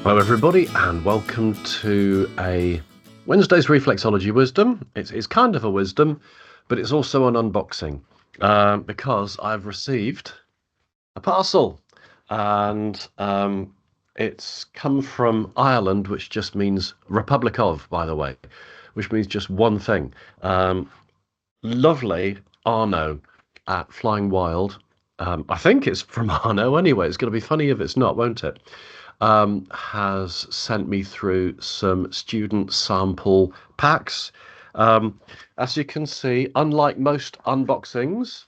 Hello everybody and welcome to a Wednesday's Reflexology Wisdom. It's kind of a wisdom, but it's also an unboxing because I've received a parcel and it's come from Ireland, which just means Republic of, by the way, which means just one thing. Lovely Arno at Flying Wild. I think it's from Arno anyway. It's going to be funny if it's not, won't it? Has sent me through some student sample packs. As you can see, unlike most unboxings,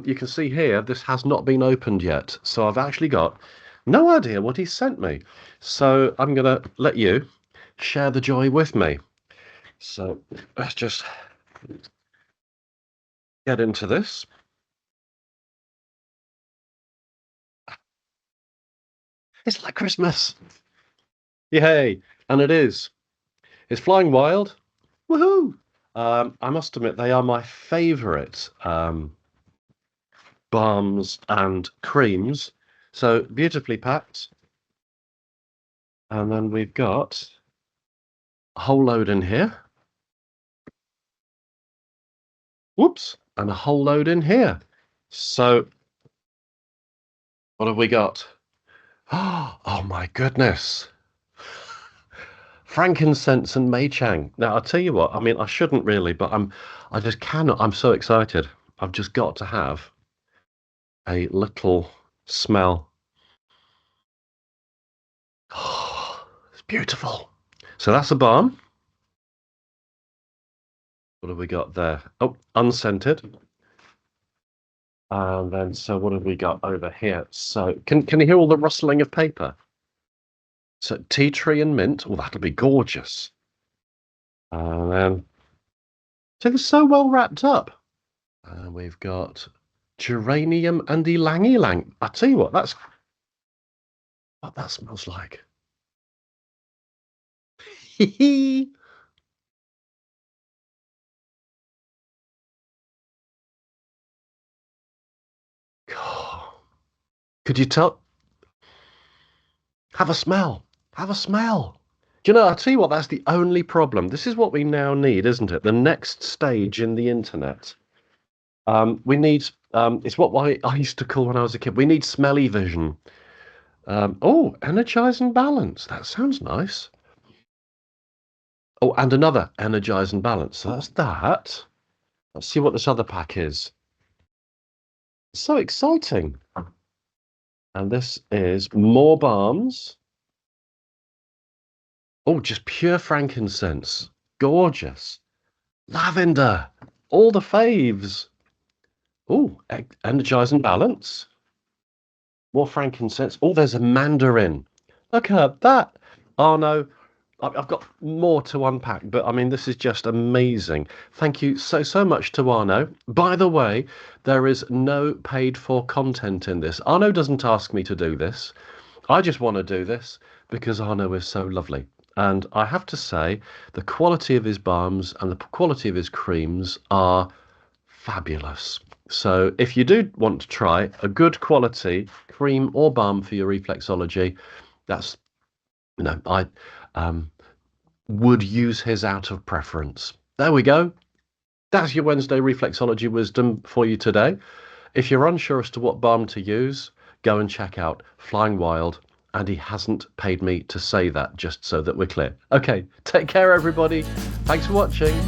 you can see here, this has not been opened yet. So I've actually got no idea what he sent me. So I'm going to let you share the joy with me. So let's just get into this. It's like Christmas. Yay. And it is. It's Flying Wild. Woohoo! I must admit, they are my favourite balms and creams. So beautifully packed. And then we've got a whole load in here. Whoops! And a whole load in here. So what have we got? Oh my goodness. Frankincense and Mei-Chang. Now, I'll tell you what, I mean, I shouldn't really, but I just cannot. I'm so excited. I've just got to have a little smell. Oh, it's beautiful. So that's a balm. What have we got there? Oh, unscented. And then, so what have we got over here? So can you hear all the rustling of paper? So tea tree and mint. Oh, that'll be gorgeous. And then, so they're so well wrapped up. And we've got geranium and ylang ylang. I tell you what that smells like. Could you tell? Have a smell. Have a smell. Do you know, I'll tell you what, that's the only problem. This is what we now need, isn't it? The next stage in the internet. We need, it's what I used to call when I was a kid, we need smelly vision. Oh, energize and balance. That sounds nice. Oh, and another energize and balance. So that's that. Let's see what this other pack is. So exciting. And this is more balms. Oh, just pure frankincense. Gorgeous. Lavender. All the faves. Oh, energize and balance. More frankincense. Oh, there's a mandarin. Look at that. Oh, no. I've got more to unpack, but I mean, this is just amazing. Thank you so much to Arno. By the way, there is no paid for content in this. Arno doesn't ask me to do this. I just want to do this because Arno is so lovely. And I have to say, the quality of his balms and the quality of his creams are fabulous. So if you do want to try a good quality cream or balm for your reflexology, that's, I would use his out of preference. There we go. That's your Wednesday Reflexology Wisdom for you today. If you're unsure as to what balm to use, go and check out Flying Wild. And he hasn't paid me to say that, just so that we're clear. Okay, take care, everybody. Thanks for watching.